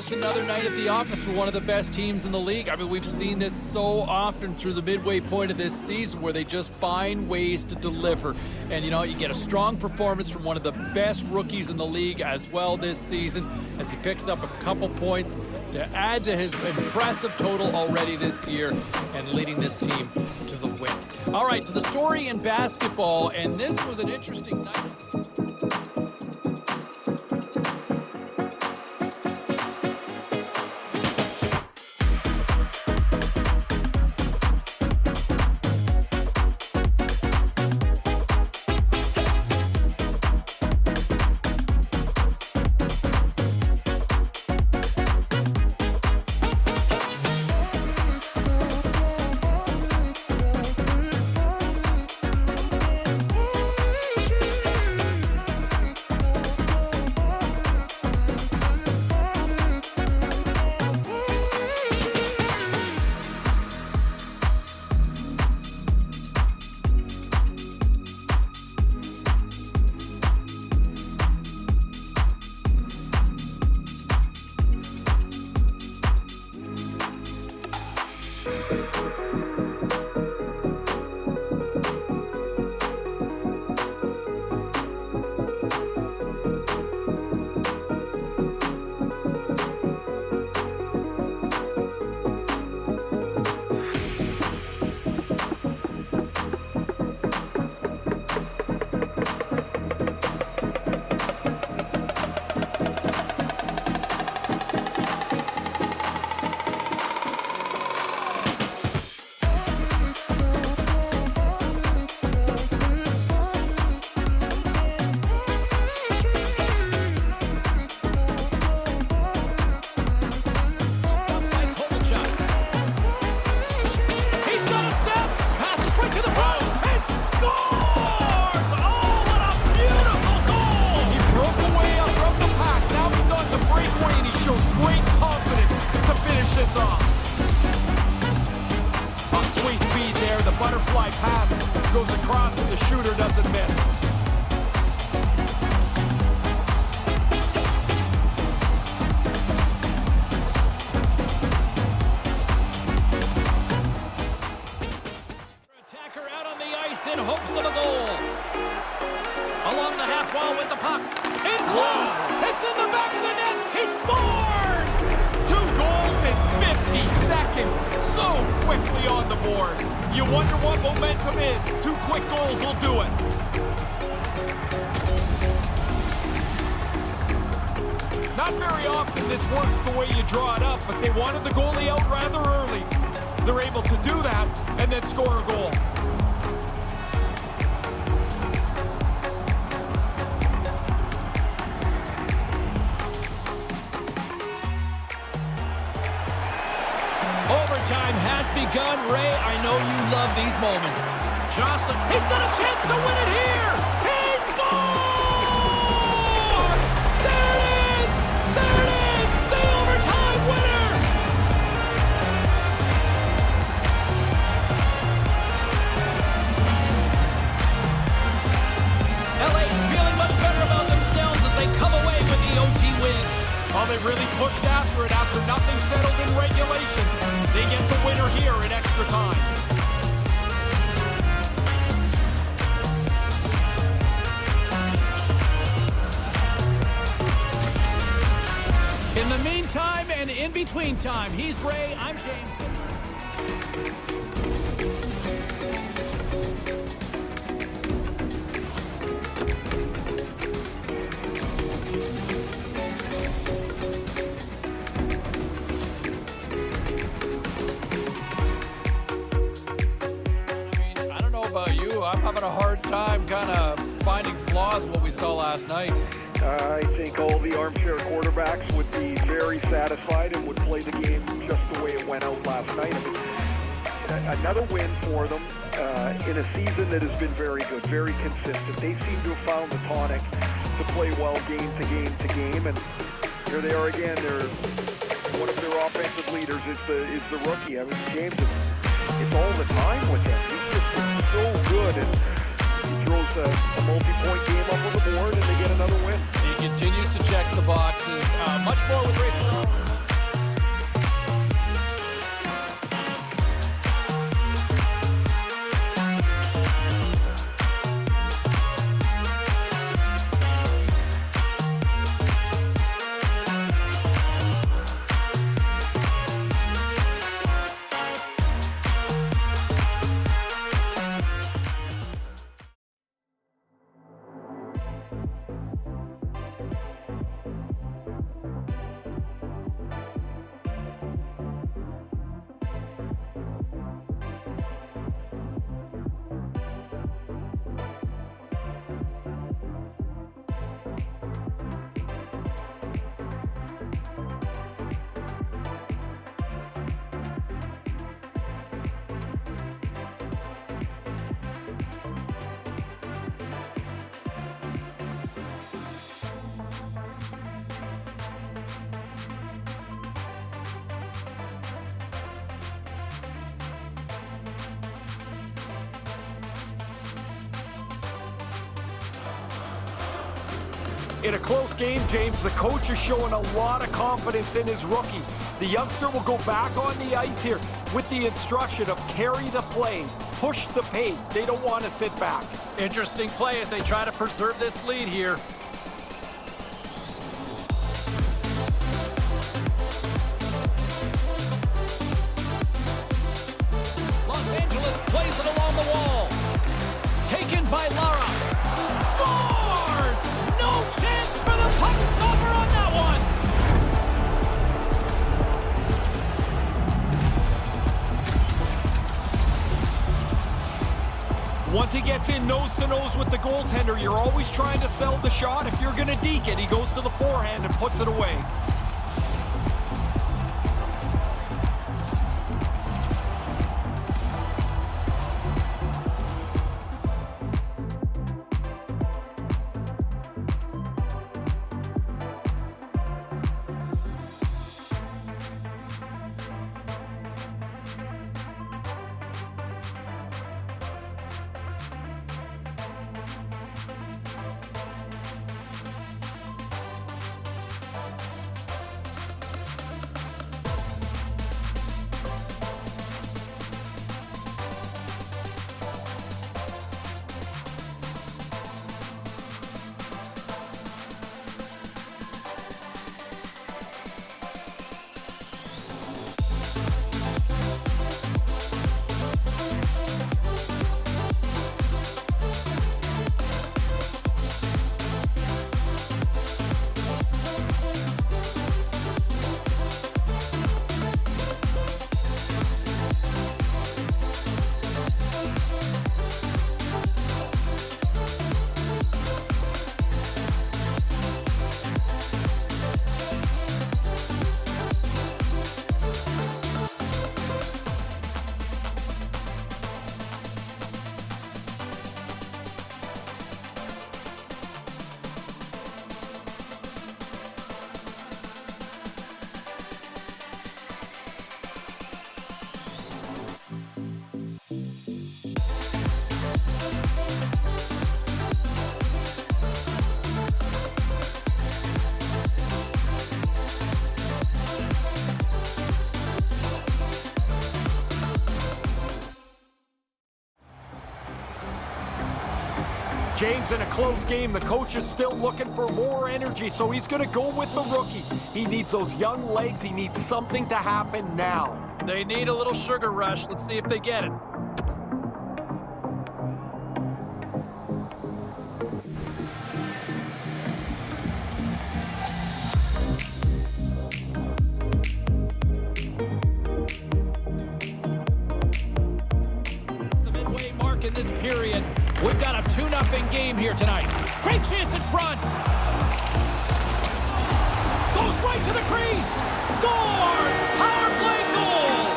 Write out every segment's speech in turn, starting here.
just another night at the office for one of the best teams in the league. I mean, we've seen this so often through the midway point of this season where they just find ways to deliver. And, you know, you get a strong performance from one of the best rookies in the league as well this season as he picks up a couple points to add to his impressive total already this year and leading this team to the win. All right, to the story in basketball, and this was an interesting night. Butterfly pass goes across and the shooter doesn't miss. Attacker out on the ice in hopes of a goal. Along the half wall with the puck. In close! It's in the back of the net! He scores! 2 goals in 50 seconds. So quickly on the board. You wonder what momentum is. 2 quick goals will do it. Not very often this works the way you draw it up, but they wanted the goalie out rather early. They're able to do that and then score a goal. Overtime has begun. Ray, I know you love these moments. Jocelyn, he's got a chance to win it here. He scores! There it is! There it is! The overtime winner! LA is feeling much better about themselves as they come away with the OT win. Oh, they really pushed after it after nothing settled in regulation. They get the winner here in extra time. In the meantime and in between time, he's Ray, I'm James. I'm having a hard time kind of finding flaws in what we saw last night. I think all the armchair quarterbacks would be very satisfied and would play the game just the way it went out last night. I mean, another win for them in a season that has been very good, very consistent. They seem to have found the tonic to play well game to game to game, and here they are again. They're one of their offensive leaders is the rookie. I mean, James, it's all the time with him. He's just so good, and he throws a multi-point game up on the board, and they get another win. He continues to check the boxes. Much more with Ray. In a close game, James, the coach is showing a lot of confidence in his rookie. The youngster will go back on the ice here with the instruction of carry the play, push the pace. They don't want to sit back. Interesting play as they try to preserve this lead here. Los Angeles plays it along the wall. Taken by Lara. Scores! No chance for the puck stopper on that one. Once he gets in nose-to-nose with the goaltender, you're always trying to sell the shot. If you're going to deke it, he goes to the forehand and puts it away. James, in a close game, the coach is still looking for more energy, so he's going to go with the rookie. He needs those young legs. He needs something to happen now. They need a little sugar rush. Let's see if they get it. It's the midway mark in this period. We've got a 2-0 game here tonight. Great chance in front. Goes right to the crease. Scores! Power play goal!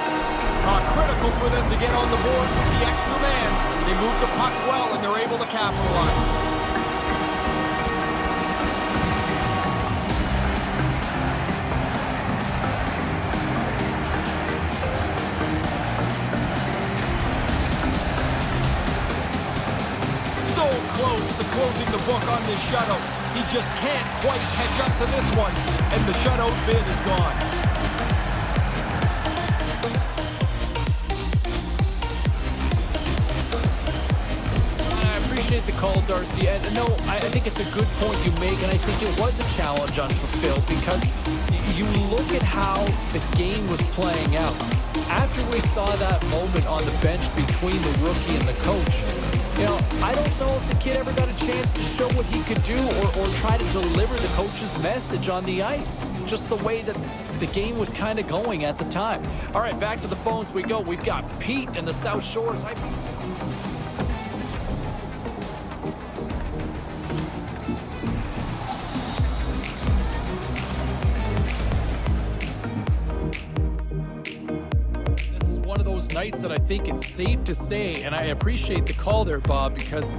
Critical for them to get on the board with the extra man. They move the puck well, and they're able to capitalize. Close to closing the book on this shutout. He just can't quite catch up to this one, and the shutout bid is gone. I appreciate the call, Darcy, and no, I think it's a good point you make, and I think it was a challenge unfulfilled because you look at how the game was playing out. After we saw that moment on the bench between the rookie and the coach, you know, I don't know if the kid ever got a chance to show what he could do or try to deliver the coach's message on the ice. Just the way that the game was kind of going at the time. All right, back to the phones we go. We've got Pete in the South Shores. Hi, Pete. Nights that I think it's safe to say, and I appreciate the call there, Bob, because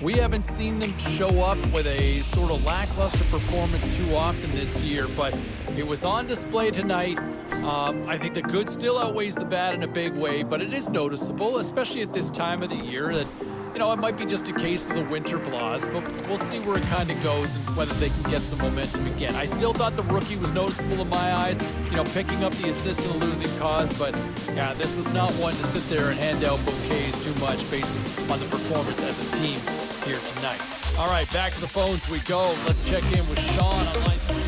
We haven't seen them show up with a sort of lackluster performance too often this year, but it was on display tonight. I think the good still outweighs the bad in a big way, but it is noticeable, especially at this time of the year, that, you know, it might be just a case of the winter blahs, but we'll see where it kind of goes and whether they can get some momentum again. I still thought the rookie was noticeable in my eyes, you know, picking up the assist in the losing cause, but yeah, this was not one to sit there and hand out bouquets too much based on the performance as a team here tonight. All right, back to the phones we go. Let's check in with Sean on line 3.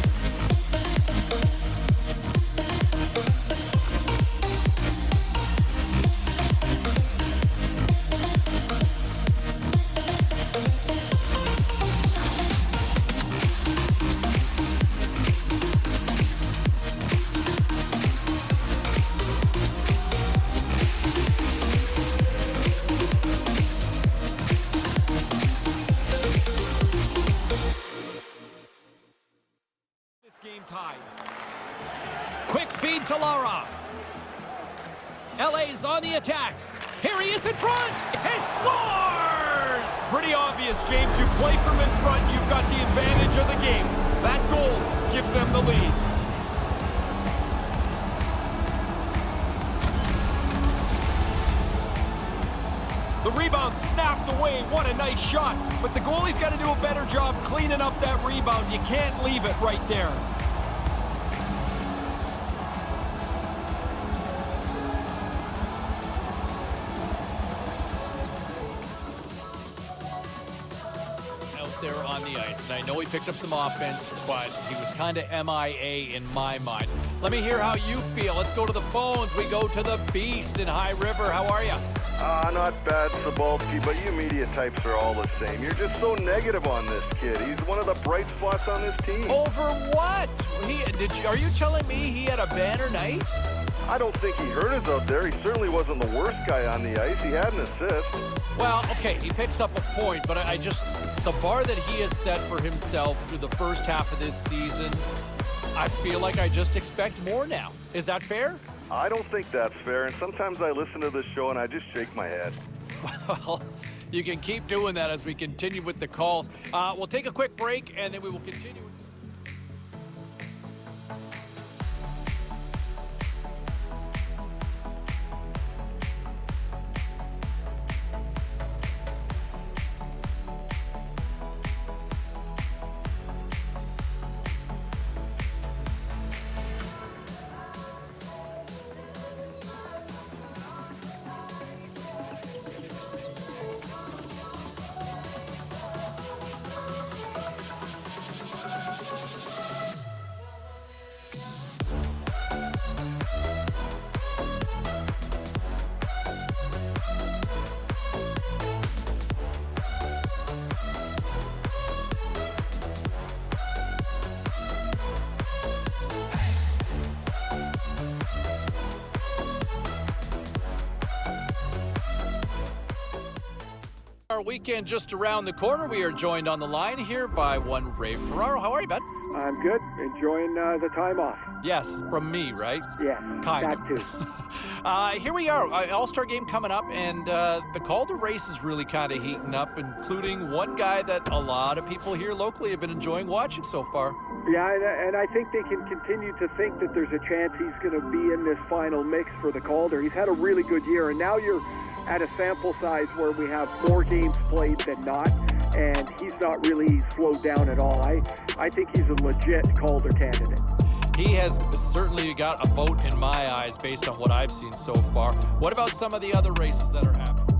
Quick feed to Lara. LA's on the attack. Here he is in front. He scores! Pretty obvious, James. You play from in front, you've got the advantage of the game. That goal gives them the lead. The rebound snapped away. What a nice shot. But the goalie's got to do a better job cleaning up that rebound. You can't leave it right there. There on the ice, and I know he picked up some offense, but he was kind of MIA in my mind. Let me hear how you feel. Let's go to the phones. We go to the Beast in High River. How are you? Not bad, Sabalski, but you media types are all the same. You're just so negative on this kid. He's one of the bright spots on this team. Over what? Are you telling me he had a banner night? I don't think he hurt us out there. He certainly wasn't the worst guy on the ice. He had an assist. Well, okay, he picks up a point, but I just, the bar that he has set for himself through the first half of this season, I feel like I just expect more now. Is that fair? I don't think that's fair, and sometimes I listen to this show and I just shake my head. Well, you can keep doing that as we continue with the calls. We'll take a quick break, and then we will continue. Our weekend just around the corner. We are joined on the line here by one Ray Ferraro. How are you, bud? I'm good. Enjoying the time off. Yes, from me, right? Yeah, Kind that of. too. Here we are, All-Star game coming up, and the Calder race is really kind of heating up, including one guy that a lot of people here locally have been enjoying watching so far. Yeah, and I think they can continue to think that there's a chance he's going to be in this final mix for the Calder. He's had a really good year, and now you're at a sample size where we have more games played than not, and he's not really slowed down at all. I think he's a legit Calder candidate. He has certainly got a vote in my eyes based on what I've seen so far. What about some of the other races that are happening?